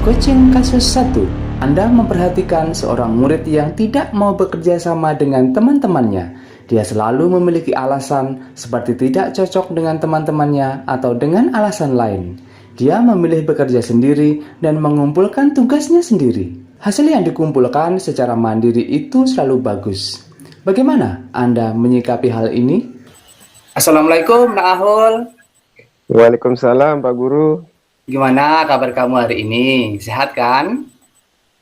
Coaching kasus 1. Anda memperhatikan seorang murid yang tidak mau bekerja sama dengan teman-temannya. Dia selalu memiliki alasan seperti tidak cocok dengan teman-temannya atau dengan alasan lain. Dia memilih bekerja sendiri dan mengumpulkan tugasnya sendiri. Hasil yang dikumpulkan secara mandiri itu selalu bagus. Bagaimana Anda menyikapi hal ini? Assalamualaikum, Nak Ahul. Waalaikumsalam Pak Guru. Gimana kabar kamu hari ini? Sehat kan?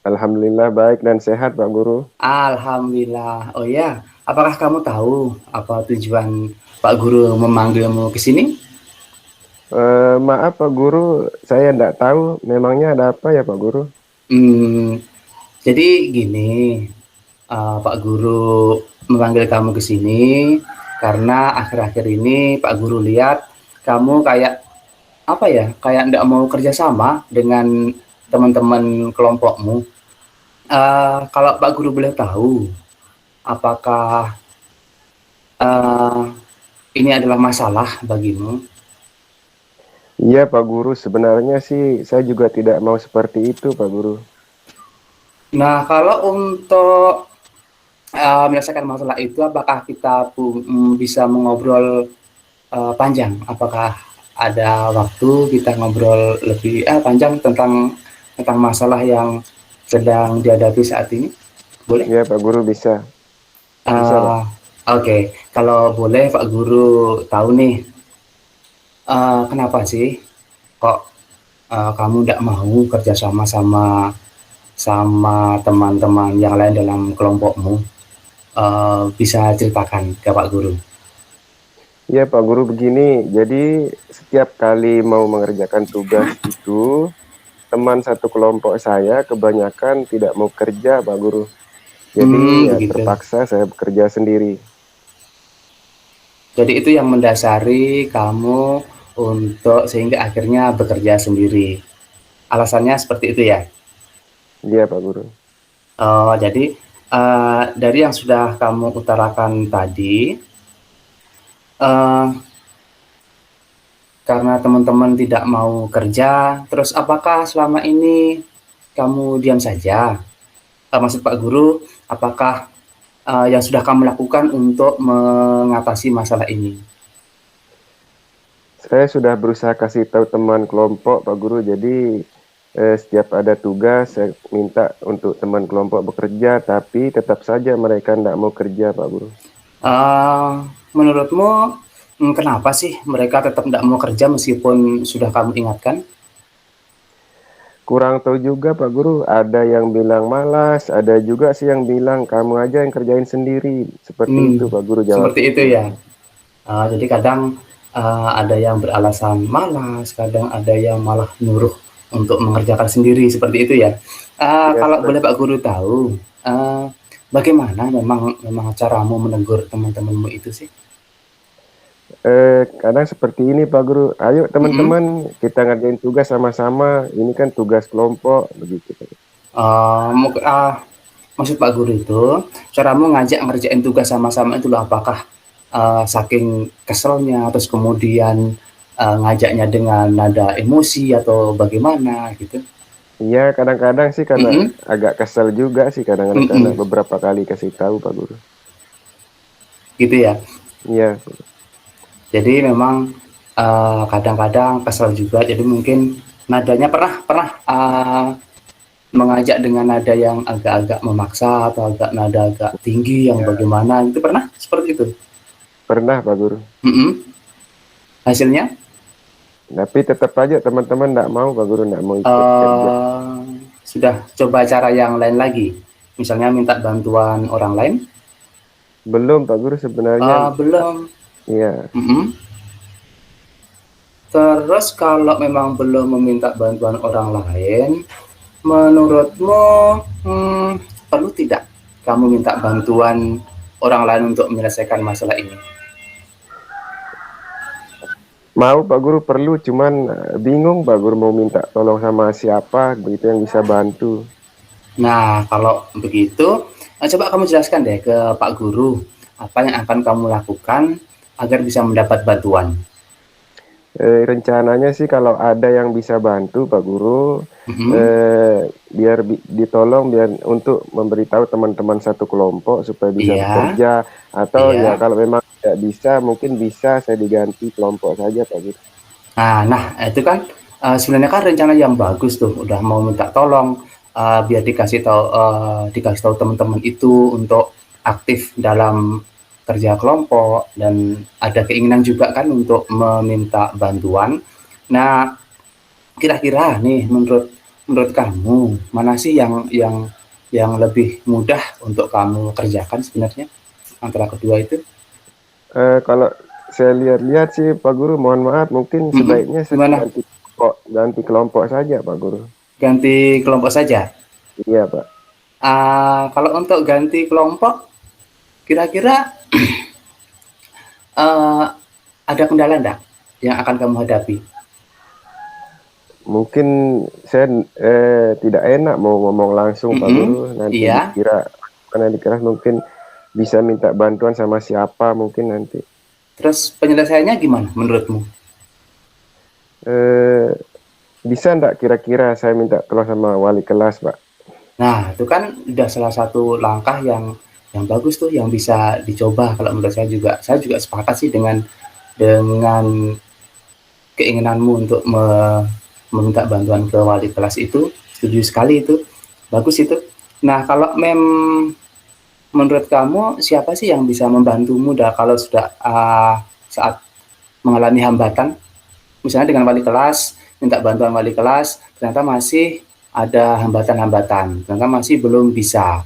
Alhamdulillah baik dan sehat Pak Guru. Alhamdulillah. Oh ya, apakah kamu tahu apa tujuan Pak Guru memanggilmu ke sini? Maaf Pak Guru, saya tidak tahu. Memangnya ada apa ya Pak Guru? Jadi gini, Pak Guru memanggil kamu ke sini karena akhir-akhir ini Pak Guru lihat kamu kayak apa ya? Kayak tidak mau kerjasama dengan teman-teman kelompokmu. Kalau Pak Guru boleh tahu, apakah ini adalah masalah bagimu? Iya Pak Guru, sebenarnya sih saya juga tidak mau seperti itu Pak Guru. Nah, kalau untuk menyelesaikan masalah itu, apakah kita bisa mengobrol panjang? Apakah ada waktu kita ngobrol lebih panjang tentang masalah yang sedang dihadapi saat ini? Boleh? Iya Pak Guru bisa. Bisa Pak. Oke. Kalau boleh Pak Guru tahu nih, kenapa sih kok kamu tidak mau kerjasama sama teman-teman yang lain dalam kelompokmu? Bisa ceritakan ke Pak Guru. Iya Pak Guru begini, jadi setiap kali mau mengerjakan tugas itu, teman satu kelompok saya kebanyakan tidak mau kerja Pak Guru. Jadi ya Begitu. terpaksa saya bekerja sendiri. Jadi itu yang mendasari kamu untuk sehingga akhirnya bekerja sendiri. Alasannya seperti itu ya? Iya Pak Guru. Jadi dari yang sudah kamu utarakan tadi, karena teman-teman tidak mau kerja, terus apakah selama ini kamu diam saja? Maksud Pak Guru, apakah yang sudah kamu lakukan untuk mengatasi masalah ini? Saya sudah berusaha kasih tahu teman kelompok Pak Guru, jadi setiap ada tugas saya minta untuk teman kelompok bekerja, tapi tetap saja mereka tidak mau kerja Pak Guru. Menurutmu kenapa sih mereka tetap tidak mau kerja meskipun sudah kamu ingatkan? Kurang tahu juga Pak Guru, ada yang bilang malas, ada juga sih yang bilang kamu aja yang kerjain sendiri. Seperti itu Pak Guru jawab. Seperti itu ya. Jadi kadang ada yang beralasan malas, kadang ada yang malah nyuruh untuk mengerjakan sendiri, seperti itu ya. Kalau boleh Pak Guru tahu, bagaimana memang caramu menegur teman-temanmu itu sih? Kadang seperti ini Pak Guru, ayo teman-teman kita ngerjain tugas sama-sama, ini kan tugas kelompok, begitu. Maksud Pak Guru itu, caramu ngajak ngerjain tugas sama-sama itu apakah saking keselnya, terus kemudian ngajaknya dengan nada emosi atau bagaimana gitu? Iya, kadang-kadang sih karena agak kesel juga sih kadang-kadang karena beberapa kali kasih tahu Pak Guru. Gitu ya? Iya. Jadi memang kadang-kadang kesel juga, jadi mungkin nadanya pernah mengajak dengan nada yang agak-agak memaksa atau nada agak tinggi yang bagaimana, itu pernah seperti itu? Pernah Pak Guru. Hasilnya? Tapi tetap aja teman-teman tidak mau Pak Guru, tidak mau ikut kerja. Sudah coba cara yang lain lagi? Misalnya minta bantuan orang lain? Belum Pak Guru sebenarnya. Belum. Iya. Terus kalau memang belum meminta bantuan orang lain, menurutmu perlu tidak kamu minta bantuan orang lain untuk menyelesaikan masalah ini? Mau Pak Guru, perlu, cuman bingung Pak Guru mau minta tolong sama siapa begitu yang bisa bantu. Nah, kalau begitu coba kamu jelaskan deh ke Pak Guru apa yang akan kamu lakukan agar bisa mendapat bantuan. Rencananya sih kalau ada yang bisa bantu Pak Guru, Mhm. biar ditolong biar untuk memberitahu teman-teman satu kelompok supaya bisa Iya, bekerja, atau ya iya. kalau memang tidak bisa mungkin bisa saya diganti kelompok saja Pak Guru. Nah, itu kan sebenarnya kan rencana yang bagus tuh, udah mau minta tolong biar dikasih tahu teman-teman itu untuk aktif dalam kerja kelompok dan ada keinginan juga kan untuk meminta bantuan. Nah, kira-kira nih menurut menurut kamu mana sih yang lebih mudah untuk kamu kerjakan sebenarnya antara kedua itu? Kalau saya lihat-lihat sih Pak Guru, mohon maaf mungkin Mhm, sebaiknya saya gimana? ganti kelompok saja Pak Guru. Ganti kelompok saja? Iya Pak. Kalau untuk ganti kelompok, kira-kira uh, ada kendala enggak yang akan kamu hadapi? Mungkin saya tidak enak mau ngomong langsung Pak Mhm, Guru, nanti iya. dikira karena dikira mungkin bisa minta bantuan sama siapa mungkin nanti. Terus penyelesaiannya gimana menurutmu? Eh, Bisa enggak kira-kira saya minta tolong sama wali kelas Pak? Nah, itu kan udah salah satu langkah yang bagus tuh yang bisa dicoba kalau menurut saya juga sepakat sih dengan keinginanmu untuk meminta bantuan ke wali kelas itu, setuju sekali itu, bagus itu. Nah, kalau menurut kamu siapa sih yang bisa membantumu kalau sudah saat mengalami hambatan, misalnya dengan wali kelas, minta bantuan wali kelas, ternyata masih ada hambatan-hambatan, ternyata masih belum bisa.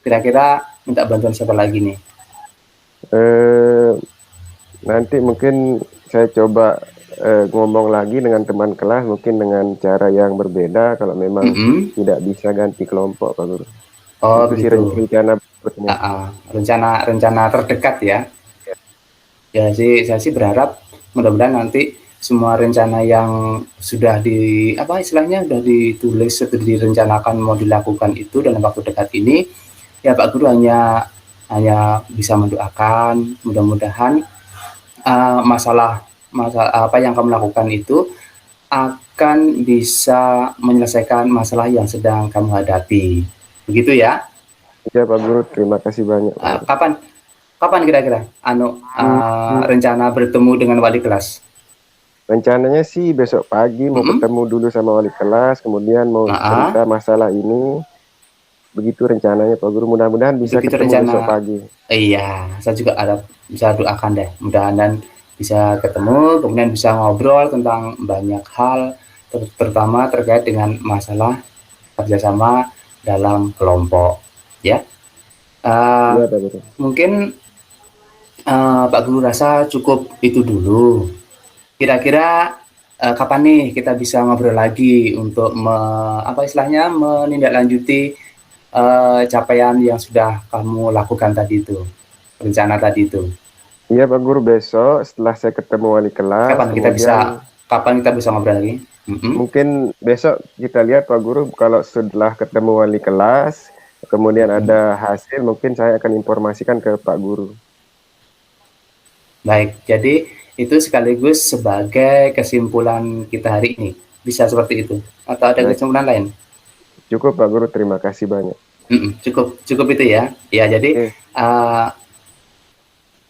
Kira-kira minta bantuan siapa lagi nih? Eh, Nanti mungkin saya coba ngomong lagi dengan teman kelas, mungkin dengan cara yang berbeda kalau memang Mm-mm. tidak bisa ganti kelompok Pak Guru. Oh Itu sih begitu. rencana berikutnya. Rencana terdekat ya. Ya sih, saya sih berharap mudah-mudahan nanti semua rencana yang sudah apa istilahnya sudah ditulis atau direncanakan mau dilakukan itu dalam waktu dekat ini, ya Pak Guru hanya hanya bisa mendoakan mudah-mudahan masalah masalah apa yang kamu lakukan itu akan bisa menyelesaikan masalah yang sedang kamu hadapi. Begitu ya. Ya Pak Guru, terima kasih banyak Pak Guru. Kapan kapan kira-kira Hmm, rencana bertemu dengan wali kelas? Rencananya sih besok pagi mau Mm-mm. ketemu dulu sama wali kelas, kemudian mau cerita Nah, masalah ini. Begitu rencananya Pak Guru, mudah-mudahan bisa begitu ketemu besok rencana. pagi. Iya, saya juga ada bisa doakan deh. Mudah-mudahan bisa ketemu, kemudian bisa ngobrol tentang banyak hal, terutama terkait dengan masalah kerjasama dalam kelompok. Ya, Eh, Iya Pak Guru. mungkin Pak Guru rasa cukup itu dulu. Kira-kira kapan nih kita bisa ngobrol lagi untuk apa istilahnya menindaklanjuti capaian yang sudah kamu lakukan tadi itu, rencana tadi itu. Iya Pak Guru, besok setelah saya ketemu wali kelas, Kapan kita bisa kemudian kapan kita bisa ngobrol lagi? Mm-mm. mungkin besok kita lihat Pak Guru, kalau setelah ketemu wali kelas, kemudian Mm-mm. ada hasil, mungkin saya akan informasikan ke Pak Guru. Baik, jadi itu sekaligus sebagai kesimpulan kita hari ini. Bisa seperti itu atau ada Baik, kesimpulan lain? cukup Pak Guru, terima kasih banyak. Mm-mm. Cukup cukup itu ya. Ya, Oke, uh,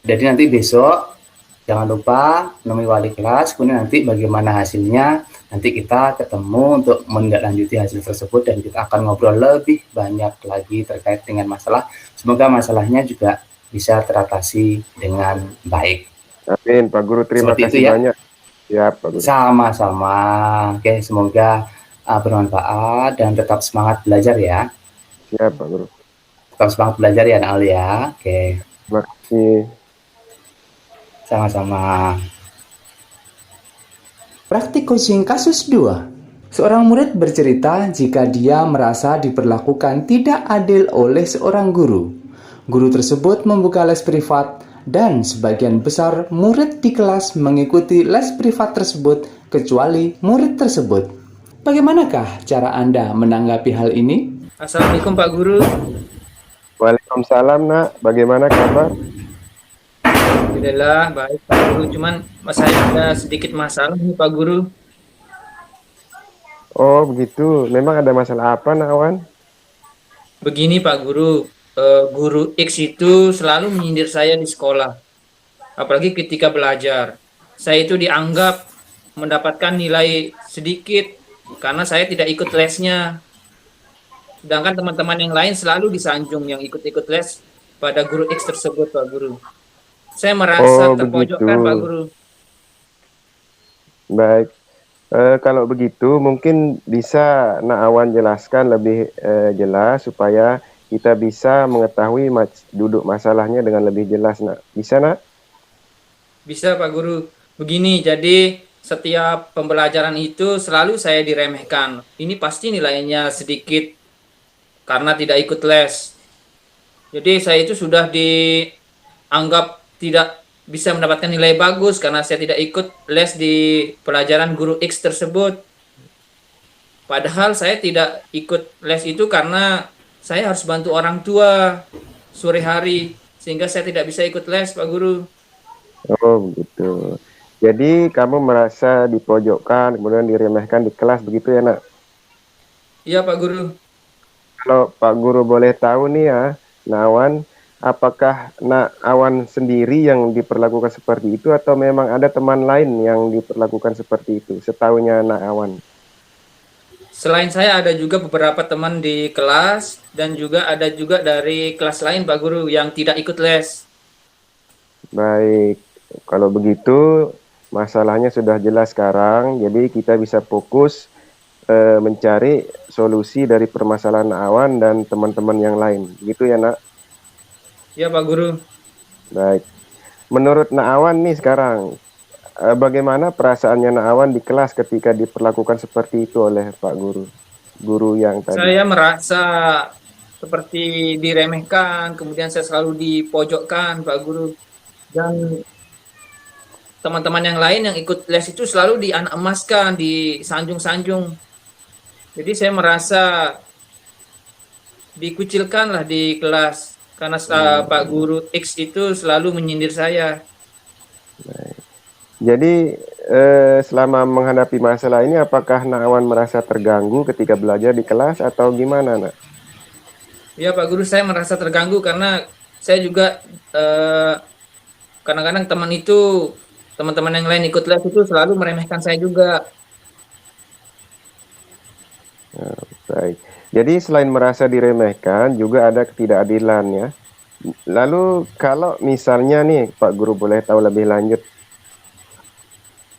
jadi nanti besok jangan lupa menemui wali kelas, kemudian nanti bagaimana hasilnya, nanti kita ketemu untuk menindaklanjuti hasil tersebut dan kita akan ngobrol lebih banyak lagi terkait dengan masalah. Semoga masalahnya juga bisa teratasi dengan baik. amin Pak Guru, terima Seperti itu kasih ya. banyak. Ya Pak Guru. Sama-sama. Oke, semoga bermanfaat dan tetap semangat belajar ya. Siap Pak Guru. Tetap semangat belajar ya, Naal ya. Oke, Terima kasih. sama-sama. Praktik coaching kasus 2. Seorang murid bercerita jika dia merasa diperlakukan tidak adil oleh seorang guru. Guru tersebut membuka les privat dan sebagian besar murid di kelas mengikuti les privat tersebut kecuali murid tersebut. Bagaimanakah cara Anda menanggapi hal ini? Assalamualaikum Pak Guru. Waalaikumsalam Nak, bagaimana kabar? Alhamdulillah baik Pak Guru. Cuman saya ada sedikit masalah nih Pak Guru. Oh, begitu. Memang ada masalah apa, Nawan? Begini Pak Guru, guru X itu selalu menyindir saya di sekolah, apalagi ketika belajar. Saya itu dianggap mendapatkan nilai sedikit karena saya tidak ikut lesnya. Sedangkan teman-teman yang lain selalu disanjung yang ikut-ikut les pada guru X tersebut Pak Guru. Saya merasa Oh, begitu. terpojokkan Pak Guru. Baik. Kalau begitu, mungkin bisa Naawan jelaskan lebih jelas supaya kita bisa mengetahui duduk masalahnya dengan lebih jelas, Nak. Bisa, Nak? Bisa Pak Guru. Begini, jadi setiap pembelajaran itu selalu saya diremehkan. Ini pasti nilainya sedikit karena tidak ikut les. Jadi saya itu sudah dianggap tidak bisa mendapatkan nilai bagus karena saya tidak ikut les di pelajaran guru X tersebut. Padahal saya tidak ikut les itu karena saya harus bantu orang tua sore hari sehingga saya tidak bisa ikut les Pak Guru. Oh, begitu. Jadi kamu merasa dipojokkan, kemudian diremehkan di kelas, begitu ya, Nak? Iya Pak Guru. Kalau Pak Guru boleh tahu nih ya, Nawan, apakah Awan sendiri yang diperlakukan seperti itu atau memang ada teman lain yang diperlakukan seperti itu, setahunya Awan? Selain saya ada juga beberapa teman di kelas dan juga ada juga dari kelas lain Pak Guru yang tidak ikut les. Baik, kalau begitu masalahnya sudah jelas sekarang, jadi kita bisa fokus mencari solusi dari permasalahan Awan dan teman-teman yang lain. Gitu ya, Nak? Ya Pak Guru. Baik. Menurut Awan nih sekarang, bagaimana perasaannya Awan di kelas ketika diperlakukan seperti itu oleh Pak Guru? Guru yang tadi. Saya merasa seperti diremehkan, kemudian saya selalu dipojokkan Pak Guru. Dan teman-teman yang lain yang ikut les itu selalu dianak emaskan, disanjung-sanjung. Jadi saya merasa dikucilkan lah di kelas karena Pak Guru X itu selalu menyindir saya. Jadi selama menghadapi masalah ini, apakah Awan merasa terganggu ketika belajar di kelas atau gimana, Nak? Ya Pak Guru, saya merasa terganggu karena saya juga kadang-kadang teman-teman yang lain ikut les itu selalu meremehkan saya juga. Baik. Jadi selain merasa diremehkan, juga ada ketidakadilan ya. Lalu kalau misalnya nih, Pak Guru boleh tahu lebih lanjut,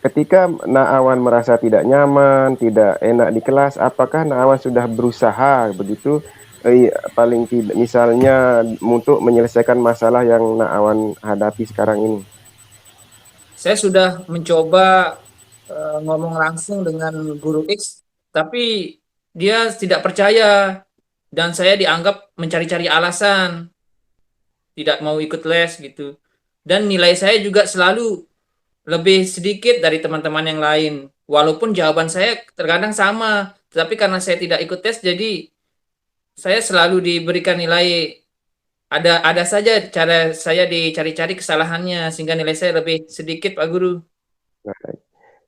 ketika Awan merasa tidak nyaman, tidak enak di kelas, apakah Awan sudah berusaha begitu, paling tidak misalnya untuk menyelesaikan masalah yang Awan hadapi sekarang ini? Saya sudah mencoba ngomong langsung dengan Guru X, tapi dia tidak percaya dan saya dianggap mencari-cari alasan, tidak mau ikut les gitu. Dan nilai saya juga selalu lebih sedikit dari teman-teman yang lain. Walaupun jawaban saya terkadang sama, tetapi karena saya tidak ikut tes, jadi saya selalu diberikan nilai ada saja cara saya dicari-cari kesalahannya sehingga nilai saya lebih sedikit Pak Guru. Baik.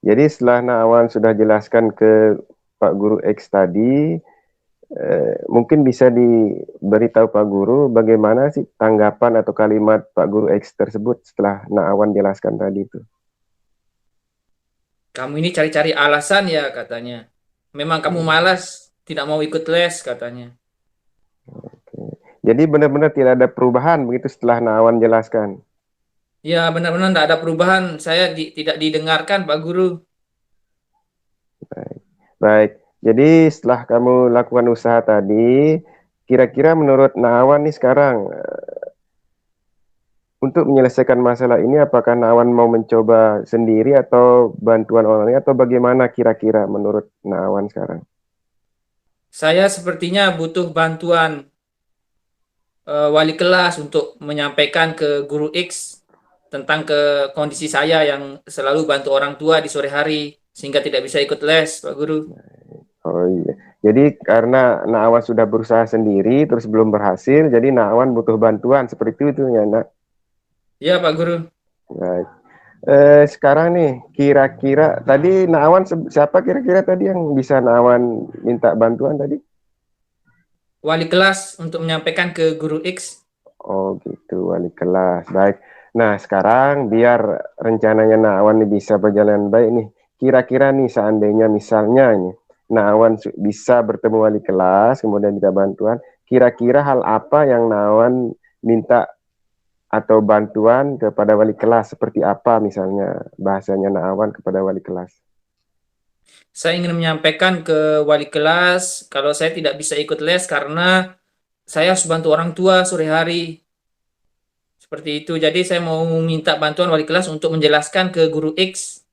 Jadi setelah Awan sudah jelaskan ke Pak Guru X tadi, mungkin bisa diberitahu Pak Guru bagaimana sih tanggapan atau kalimat Pak Guru X tersebut setelah Awan jelaskan tadi itu. Kamu ini cari-cari alasan ya katanya. Memang kamu malas, tidak mau ikut les katanya. Jadi benar-benar tidak ada perubahan begitu setelah Awan jelaskan. Ya benar-benar tidak ada perubahan. Saya tidak didengarkan Pak Guru. Baik. Baik. Jadi setelah kamu lakukan usaha tadi, kira-kira menurut Awan nih sekarang untuk menyelesaikan masalah ini, apakah Awan mau mencoba sendiri atau bantuan orang lain atau bagaimana kira-kira menurut Awan sekarang? Saya sepertinya butuh bantuan wali kelas untuk menyampaikan ke Guru X tentang kondisi saya yang selalu bantu orang tua di sore hari sehingga tidak bisa ikut les, Pak Guru. Oh iya. Jadi karena Awan sudah berusaha sendiri terus belum berhasil, jadi Awan butuh bantuan seperti itu ya, Nak. Iya, Pak Guru. Baik. Sekarang nih, kira-kira tadi Naawan siapa kira-kira tadi yang bisa Naawan minta bantuan tadi? Wali kelas untuk menyampaikan ke guru X. Oh gitu, wali kelas. Baik. Nah, sekarang biar rencananya Naawan nih bisa berjalan baik nih. Kira-kira nih seandainya misalnya ini Naawan bisa bertemu wali kelas, kemudian minta bantuan, kira-kira hal apa yang Naawan minta atau bantuan kepada wali kelas? Seperti apa misalnya bahasanya Naawan kepada wali kelas? Saya ingin menyampaikan ke wali kelas kalau saya tidak bisa ikut les karena saya harus bantu orang tua sore hari. Seperti itu. Jadi saya mau minta bantuan wali kelas untuk menjelaskan ke guru X.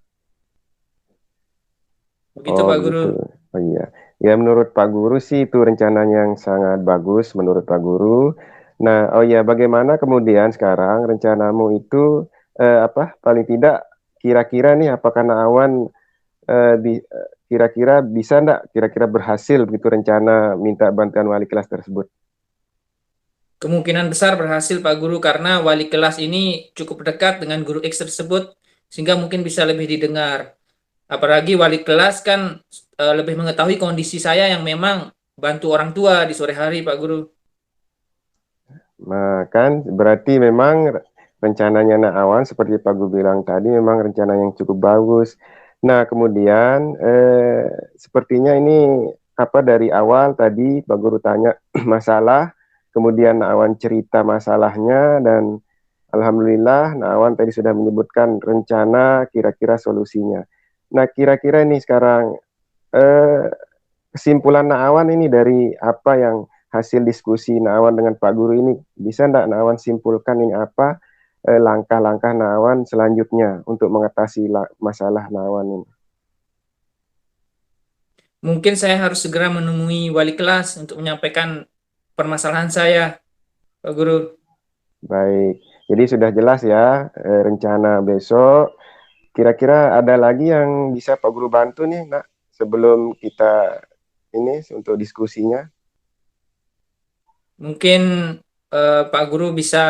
Begitu Oh Pak Guru. gitu. Oh iya. Ya menurut Pak Guru sih itu rencananya yang sangat bagus menurut Pak Guru. Nah, oh ya bagaimana kemudian sekarang rencanamu itu apa paling tidak kira-kira nih apakah Naawan kira-kira bisa enggak kira-kira berhasil begitu rencana minta bantuan wali kelas tersebut? Kemungkinan besar berhasil Pak Guru karena wali kelas ini cukup dekat dengan guru X tersebut sehingga mungkin bisa lebih didengar. Apalagi wali kelas kan lebih mengetahui kondisi saya yang memang bantu orang tua di sore hari Pak Guru. Nah, kan berarti memang rencananya Naawan seperti Pak Guru bilang tadi memang rencana yang cukup bagus. Nah, kemudian sepertinya ini apa dari awal tadi Pak Guru tanya masalah, kemudian Naawan cerita masalahnya dan alhamdulillah Naawan tadi sudah menyebutkan rencana kira-kira solusinya. Nah, kira-kira ini sekarang eh, kesimpulan Naawan ini dari apa yang hasil diskusi Naawan dengan Pak Guru ini bisa enggak Naawan simpulkan ini apa langkah-langkah Naawan selanjutnya untuk mengatasi masalah Naawan ini. Mungkin saya harus segera menemui wali kelas untuk menyampaikan permasalahan saya, Pak Guru. Baik, jadi sudah jelas ya rencana besok. Kira-kira ada lagi yang bisa Pak Guru bantu nih, Nak, sebelum kita ini untuk diskusinya. Mungkin Pak Guru bisa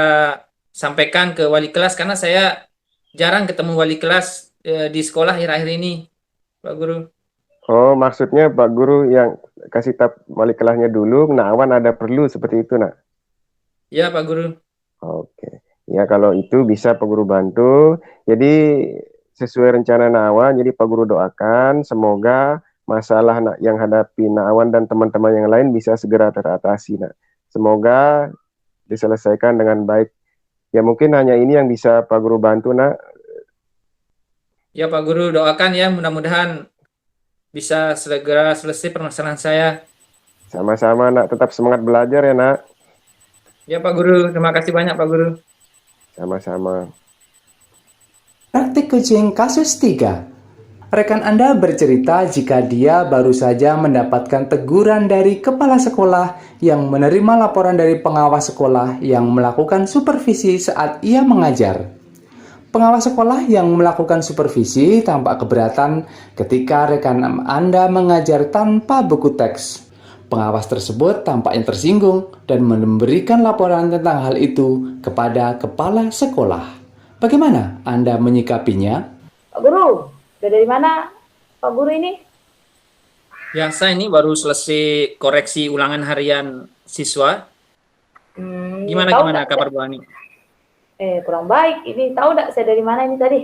sampaikan ke wali kelas karena saya jarang ketemu wali kelas di sekolah akhir-akhir ini, Pak Guru. Oh, maksudnya Pak Guru yang kasih wali kelasnya dulu, Naawan ada perlu seperti itu, Nak. Ya, Pak Guru. Oke, ya kalau itu bisa Pak Guru bantu. Jadi sesuai rencana Naawan, jadi Pak Guru doakan semoga masalah yang hadapi Naawan dan teman-teman yang lain bisa segera teratasi. Nak. Semoga diselesaikan dengan baik. Ya mungkin hanya ini yang bisa Pak Guru bantu, Nak. Ya, Pak Guru doakan ya mudah-mudahan bisa segera selesai permasalahan saya. Sama-sama, Nak. Tetap semangat belajar ya, Nak. Ya, Pak Guru. Terima kasih banyak, Pak Guru. Sama-sama. Praktik kucing kasus 3. Rekan Anda bercerita jika dia baru saja mendapatkan teguran dari kepala sekolah yang menerima laporan dari pengawas sekolah yang melakukan supervisi saat ia mengajar. Pengawas sekolah yang melakukan supervisi tampak keberatan ketika rekan Anda mengajar tanpa buku teks. Pengawas tersebut tampaknya tersinggung dan memberikan laporan tentang hal itu kepada kepala sekolah. Bagaimana Anda menyikapinya? Pak Guru, udah dari mana Pak Guru ini? Ya, saya ini baru selesai koreksi ulangan harian siswa. Gimana Tahu gimana nggak? kabar Bu Ani? Kurang baik. Ini tahu nggak saya dari mana ini tadi?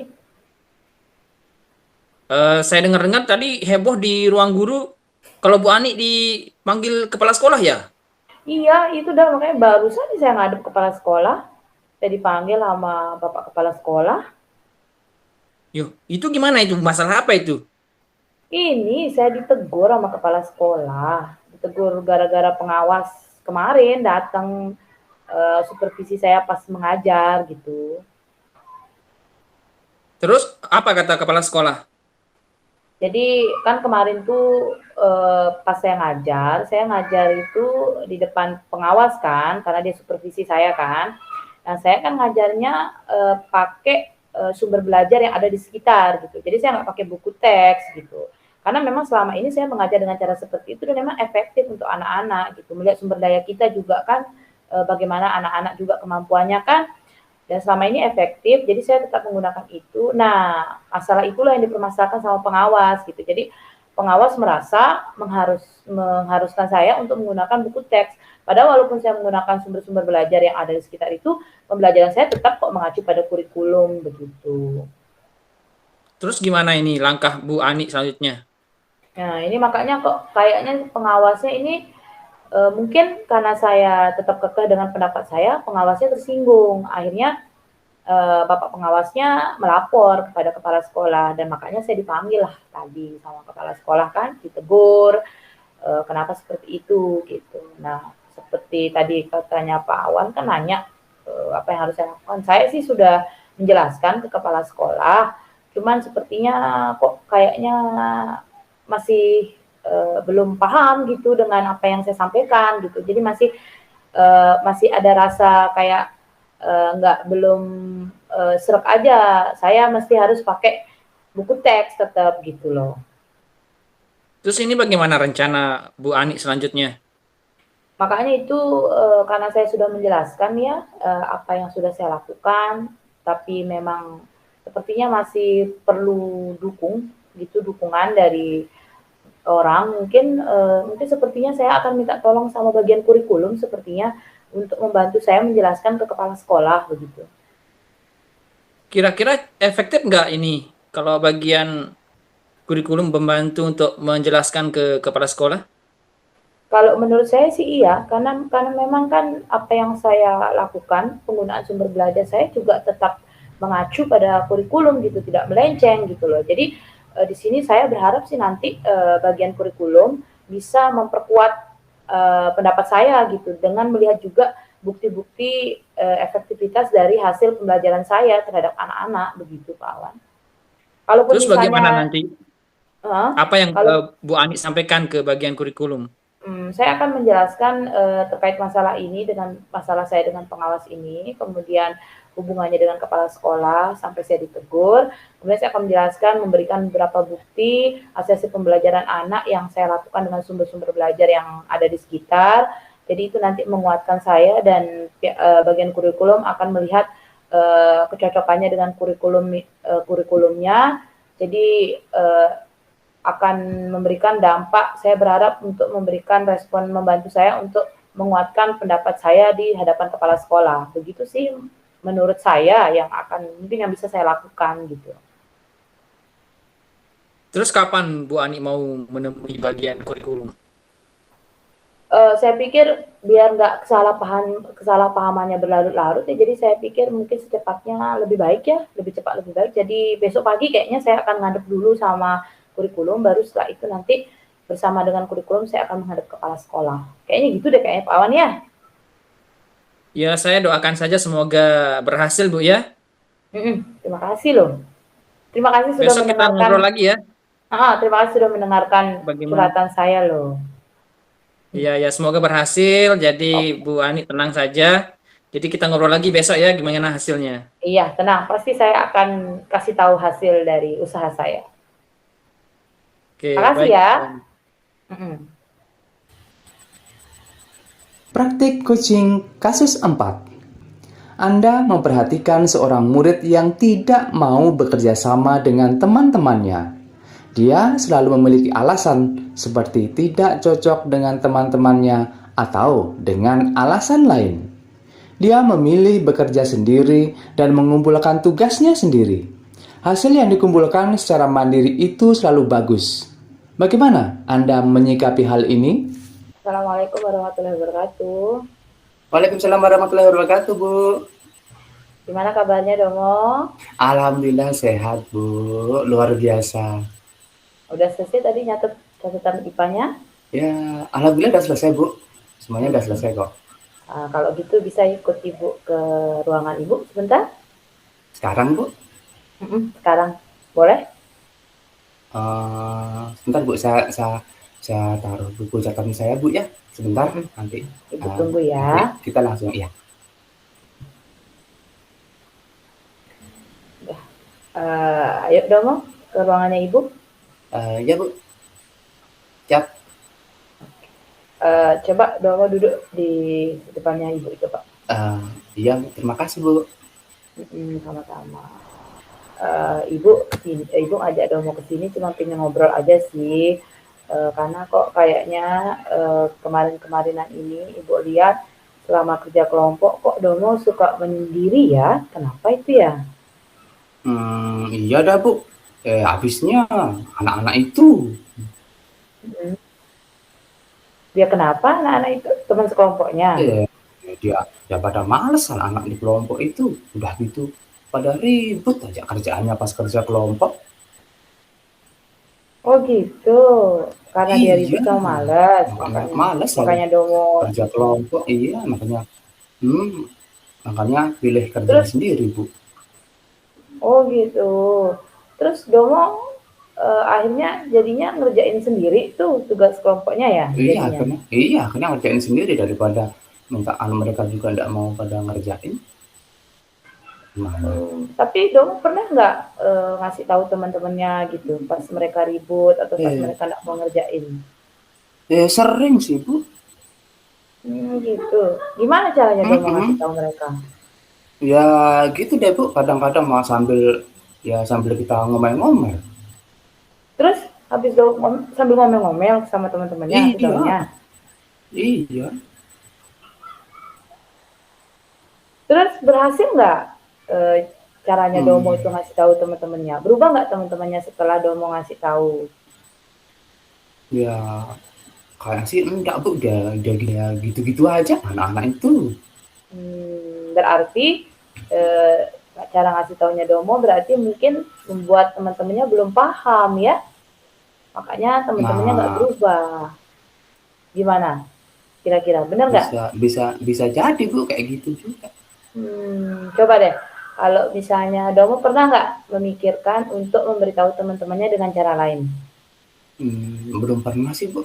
Saya dengar-dengar tadi heboh di ruang guru kalau Bu Ani dipanggil kepala sekolah ya? Iya, itu dah makanya baru saja saya ngadep kepala sekolah. Saya dipanggil sama Bapak Kepala Sekolah. Yo, itu gimana itu? Masalah apa itu? Ini saya ditegur sama kepala sekolah. Ditegur gara-gara pengawas kemarin datang supervisi saya pas mengajar gitu. Terus apa kata kepala sekolah? Jadi kan kemarin tuh pas saya ngajar itu di depan pengawas kan, karena dia supervisi saya kan. Nah saya kan ngajarnya pakai sumber belajar yang ada di sekitar gitu. Jadi saya nggak pakai buku teks gitu. Karena memang selama ini saya mengajar dengan cara seperti itu dan memang efektif untuk anak-anak gitu. Melihat sumber daya kita juga kan bagaimana anak-anak juga kemampuannya kan Dan selama ini efektif, jadi saya tetap menggunakan itu. Nah, masalah itulah yang dipermasalahkan sama pengawas gitu. Jadi pengawas merasa mengharuskan saya untuk menggunakan buku teks. Padahal walaupun saya menggunakan sumber-sumber belajar yang ada di sekitar itu, pembelajaran saya tetap kok mengacu pada kurikulum begitu. Terus gimana ini langkah Bu Ani selanjutnya? Nah, ini makanya kok kayaknya pengawasnya ini mungkin karena saya tetap kekeh dengan pendapat saya, pengawasnya tersinggung. Akhirnya bapak pengawasnya melapor kepada kepala sekolah dan makanya saya dipanggil lah tadi sama kepala sekolah kan, ditegur kenapa seperti itu gitu. Nah, seperti tadi katanya Pak Awan kan nanya apa yang harus saya lakukan. Saya sih sudah menjelaskan ke kepala sekolah, cuman sepertinya kok kayaknya masih belum paham gitu dengan apa yang saya sampaikan gitu. Jadi masih ada rasa kayak nggak belum serak aja. Saya mesti harus pakai buku teks tetap gitu loh. Terus ini bagaimana rencana Bu Ani selanjutnya? Makanya itu karena saya sudah menjelaskan ya apa yang sudah saya lakukan, tapi memang sepertinya masih perlu dukungan dari orang. Mungkin sepertinya saya akan minta tolong sama bagian kurikulum sepertinya untuk membantu saya menjelaskan ke kepala sekolah begitu. Kira-kira efektif nggak ini kalau bagian kurikulum membantu untuk menjelaskan ke kepala sekolah? Kalau menurut saya sih iya, karena memang kan apa yang saya lakukan, penggunaan sumber belajar saya juga tetap mengacu pada kurikulum gitu, tidak melenceng gitu loh. Jadi di sini saya berharap sih nanti bagian kurikulum bisa memperkuat pendapat saya gitu dengan melihat juga bukti-bukti efektivitas dari hasil pembelajaran saya terhadap anak-anak begitu Pak Awan. Kalaupun Terus bagaimana misalnya nanti? uh, Apa yang kalau Bu Ani sampaikan ke bagian kurikulum? Saya akan menjelaskan terkait masalah ini dengan masalah saya dengan pengawas ini, kemudian hubungannya dengan kepala sekolah sampai saya ditegur. Kemudian saya akan menjelaskan, memberikan beberapa bukti hasil pembelajaran anak yang saya lakukan dengan sumber-sumber belajar yang ada di sekitar. Jadi itu nanti menguatkan saya dan bagian kurikulum akan melihat kecocokannya dengan kurikulumnya. Jadi akan memberikan dampak, saya berharap untuk memberikan respon membantu saya untuk menguatkan pendapat saya di hadapan kepala sekolah. Begitu sih menurut saya yang mungkin yang bisa saya lakukan gitu. Terus kapan Bu Ani mau menemui bagian kurikulum? Saya pikir biar nggak kesalahpahamannya berlarut-larut ya, jadi saya pikir mungkin secepatnya lebih baik ya, lebih cepat lebih baik. Jadi besok pagi kayaknya saya akan ngadep dulu sama kurikulum, baru setelah itu nanti bersama dengan kurikulum saya akan menghadap kepala sekolah. Kayaknya gitu deh kayaknya Pak Awan ya. Ya, saya doakan saja semoga berhasil Bu ya. Terima kasih loh. Terima kasih sudah Besok kita ngobrol mendengarkan. lagi ya. Terima kasih sudah mendengarkan Bagaimana? curhatan saya loh. Iya, ya semoga berhasil. Jadi Oke. Bu Ani tenang saja. Jadi kita ngobrol lagi besok ya gimana hasilnya. Iya, tenang. Pasti saya akan kasih tahu hasil dari usaha saya. Oke, Makasih baik. ya. Mm-mm. Praktik coaching kasus 4. Anda memperhatikan seorang murid yang tidak mau bekerja sama dengan teman-temannya. Dia selalu memiliki alasan seperti tidak cocok dengan teman-temannya atau dengan alasan lain. Dia memilih bekerja sendiri dan mengumpulkan tugasnya sendiri. Hasil yang dikumpulkan secara mandiri itu selalu bagus. Bagaimana Anda menyikapi hal ini? Assalamualaikum warahmatullahi wabarakatuh. Waalaikumsalam warahmatullahi wabarakatuh, Bu. Gimana kabarnya Domo? Alhamdulillah sehat, Bu. Luar biasa. Udah selesai tadi nyatet catatan IPA-nya? Ya, alhamdulillah udah selesai, Bu. Semuanya udah selesai kok. Kalau gitu bisa ikut Ibu ke ruangan Ibu sebentar? Sekarang, Bu, Sekarang. Boleh? sebentar, Bu. Saya taruh buku catatan saya, Bu, ya. Sebentar, nanti. Ibu tunggu ya. Nanti kita langsung, ya. Ayo Domo ke ruangannya Ibu. Ya, Bu. Siap. Coba Domo duduk di depannya Ibu itu Pak. Iya, Bu. Terima kasih, Bu. Sama-sama. Ibu ngajak Domo ke sini cuma pengen ngobrol aja sih. Karena kok kayaknya kemarin-kemarinan ini Ibu lihat selama kerja kelompok kok Domo suka menyendiri ya? Kenapa itu ya? Iya dah Bu. Habisnya anak-anak itu. Hmm. Dia kenapa anak-anak itu teman sekelompoknya? Eh, dia pada males anak-anak di kelompok itu. Udah gitu pada ribut aja kerjaannya pas kerja kelompok. Oh gitu. Karena dia Iya, ribut sama males, makanya makanya males saya makanya Domo. kerja kelompok. Iya, hmm, makanya pilih kerja Terus, sendiri Bu. oh gitu. Terus Domo akhirnya jadinya ngerjain sendiri tuh tugas kelompoknya ya jadinya. Akhirnya ngerjain sendiri daripada minta mereka juga tidak mau pada ngerjain. Gimana? Tapi Domo pernah nggak ngasih tahu teman-temannya gitu pas mereka ribut atau pas Eh, mereka nggak mau ngerjain? Sering sih Bu. Gitu. Gimana caranya Domo ngasih Mm-mm. tahu mereka? Ya gitu deh Bu. Kadang-kadang mau sambil kita ngomel-ngomel. Terus habis Domo sambil ngomel-ngomel sama teman-temannya ngasih Iya, tahunya. iya. Terus berhasil nggak caranya Domo Hmm, itu ngasih tahu teman-temannya? Berubah nggak teman-temannya setelah Domo ngasih tahu? Ya kayak sih enggak Bu. Dia gitu-gitu aja anak-anak itu. Berarti eh, cara ngasih taunya Domo berarti mungkin membuat teman-temannya belum paham ya, makanya teman-temannya nggak Nah, berubah. Gimana? Kira-kira bener nggak? bisa jadi Bu kayak gitu juga. Coba deh, kalau misalnya Domo pernah nggak memikirkan untuk memberitahu teman-temannya dengan cara lain? Belum pernah sih Bu.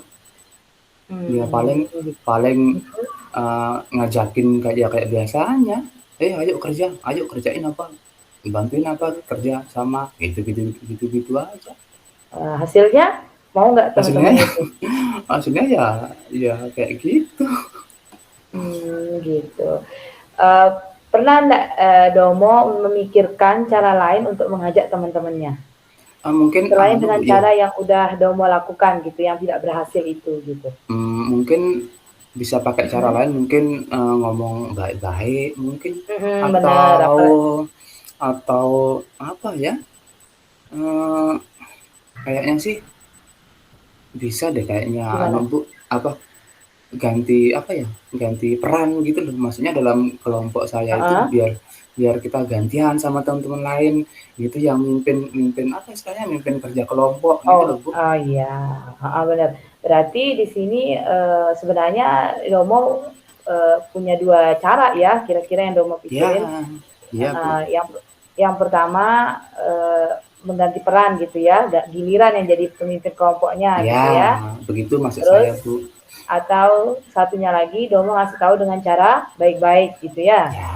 Ya paling Gitu. paling ngajakin kayak biasanya. Ayo kerjain apa? Bantuin apa kerja sama gitu aja. Hasilnya mau nggak Hasilnya teman-temannya itu? hasilnya ya kayak gitu. Gitu. Eh, Pernah nggak Domo memikirkan cara lain untuk mengajak teman-temannya? Mungkin Selain dengan ya, cara yang udah Domo lakukan gitu, yang tidak berhasil itu gitu. mungkin bisa pakai cara Mhm. lain, mungkin ngomong baik-baik mungkin, Bener, atau apa atau apa ya, eee, kayaknya sih bisa deh kayaknya gimana? Bu, apa, ganti peran gitu loh. Maksudnya dalam kelompok saya itu Heeh. biar biar kita gantian sama teman-teman lain gitu yang mimpin mimpin apa istilahnya, mimpin kerja kelompok gitu Oh, loh Bu. oh iya, heeh, bener. Berarti di sini sebenarnya Domo punya dua cara ya, kira-kira yang Domo Iya, pikirin. iya Bu. Yang pertama mengganti peran gitu ya, giliran yang jadi pemimpin kelompoknya Iya, gitu ya. begitu maksud Terus saya Bu. atau satunya lagi Domo ngasih tahu dengan cara baik-baik gitu ya. Ya,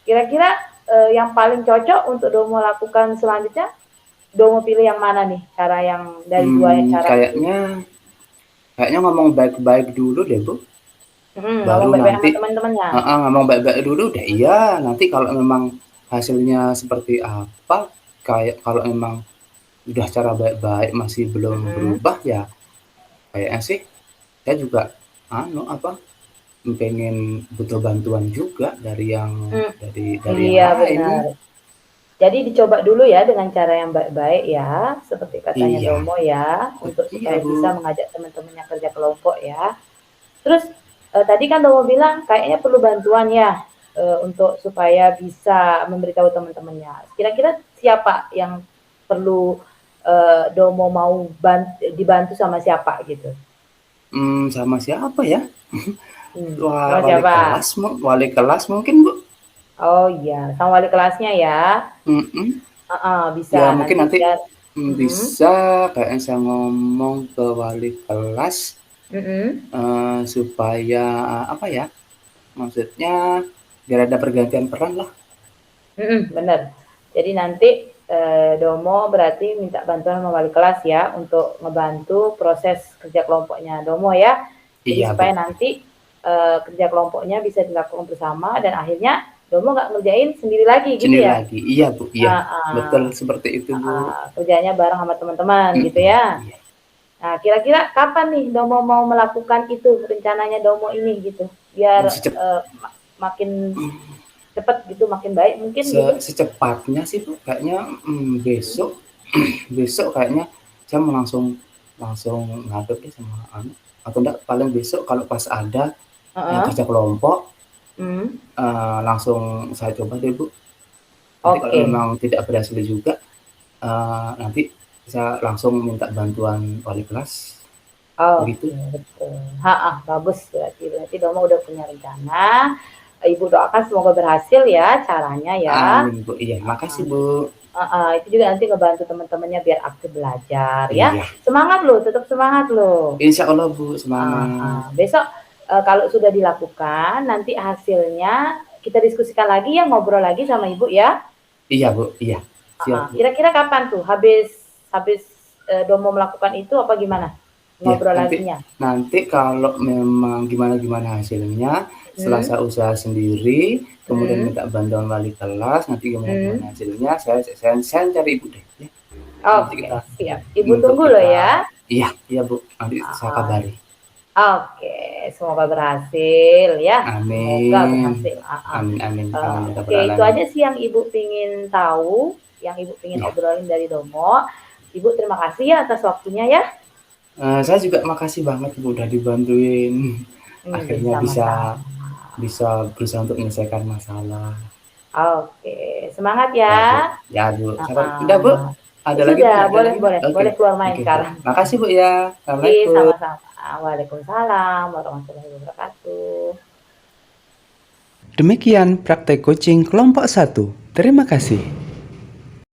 Kira-kira yang paling cocok untuk Domo lakukan selanjutnya, Domo pilih yang mana nih? Cara yang dari dua cara itu? kayaknya kayaknya ngomong baik-baik dulu deh Bu, Ngomong baru baik-baik nanti sama teman-temannya. ngomong baik-baik dulu deh. Iya, nanti kalau memang hasilnya seperti apa, kayak kalau memang udah cara baik-baik masih belum Mm-mm. berubah ya kayaknya sih saya juga apa, pengen butuh bantuan juga Mm, dari yang iya lain. benar. Jadi dicoba dulu ya dengan cara yang baik-baik ya, seperti katanya Iya, Domo ya, untuk iya supaya Bu. bisa mengajak teman-temannya kerja kelompok ya. Terus tadi kan Domo bilang kayaknya perlu bantuan ya untuk supaya bisa memberitahu teman-temannya. Kira-kira siapa yang perlu Domo mau dibantu sama siapa gitu? Sama siapa ya? Sama siapa? Wali kelas mungkin Bu. Oh iya, sama wali kelasnya ya. Mhm. Bisa Ya mungkin nanti nanti biar. bisa kayaknya saya ngomong ke wali kelas, Mm-mm. supaya apa ya, maksudnya biar ada pergantian peran lah. Bener. Jadi nanti Domo berarti minta bantuan sama wali kelas ya untuk ngebantu proses kerja kelompoknya Domo ya. Jadi Iya supaya Bu. nanti kerja kelompoknya bisa dilakukan bersama dan akhirnya Domo nggak ngerjain sendiri lagi gitu Sendiri ya? lagi. Iya, Bu. Iya. Heeh, Betul seperti itu, Bu. kerjanya bareng sama teman-teman gitu ya. Iya. Nah, kira-kira kapan nih Domo mau melakukan itu, rencananya Domo ini gitu, biar Secep makin cepat gitu, makin baik mungkin gitu? secepatnya sih, Bu, kayaknya, besok besok kayaknya saya mau langsung langsung ngadep deh sama anu, atau enggak paling besok kalau pas ada yang Heeh. kerja kelompok, Hmm. langsung saya coba deh, Bu. Nanti kalau Oke. memang tidak berhasil juga, nanti saya langsung minta bantuan wali kelas, Oke, begitu. betul. Bagus berarti. Berarti Domo udah punya rencana. Ibu doakan semoga berhasil ya caranya ya. Amin, Bu. Iya, makasih, Bu. Itu juga nanti ngebantu teman-temannya biar aktif belajar ya. Iya, Semangat loh, tetap semangat loh. insya Allah, Bu, semangat. Besok kalau sudah dilakukan, nanti hasilnya kita diskusikan lagi ya, ngobrol lagi sama Ibu ya. Iya, Bu, iya. Siap, Bu. Kira-kira kapan tuh habis habis Domo melakukan itu apa gimana? Ya, Ngobrol nanti laginya. nanti kalau memang gimana-gimana hasilnya, setelah Hmm. saya usaha sendiri, kemudian Hmm. minta bantuan wali kelas, nanti Hmm. gimana-gimana hasilnya, saya cari Ibu deh, ya. Nanti Oke, kita siap. Ibu untuk tunggu loh kita ya. iya iya, Bu, nanti saya Ah, kabari. Oke, semoga berhasil ya. Semoga Amin. berhasil. Amin amin amin ya Oke, rabbal itu alamin. aja sih yang Ibu pingin tahu, yang Ibu pingin Iya. obrolin dari Domo. Ibu terima kasih ya atas waktunya ya. Saya juga makasih banget Bu udah dibantuin. Akhirnya bisa Sama-sama. bisa berusaha untuk menyelesaikan masalah. Oke, semangat Ya, Bu. ya. Ya, Bu. Udah, Bu? Heeh. Ada lagi, Bu? Sudah, Ada boleh lagi, Bu? boleh. Oke. Boleh keluar main Oke, Bu. sekarang. Makasih, Bu, ya. Oke, Assalamualaikum. sama-sama. Waalaikumsalam warahmatullahi wabarakatuh. Demikian praktek coaching kelompok 1. Terima kasih.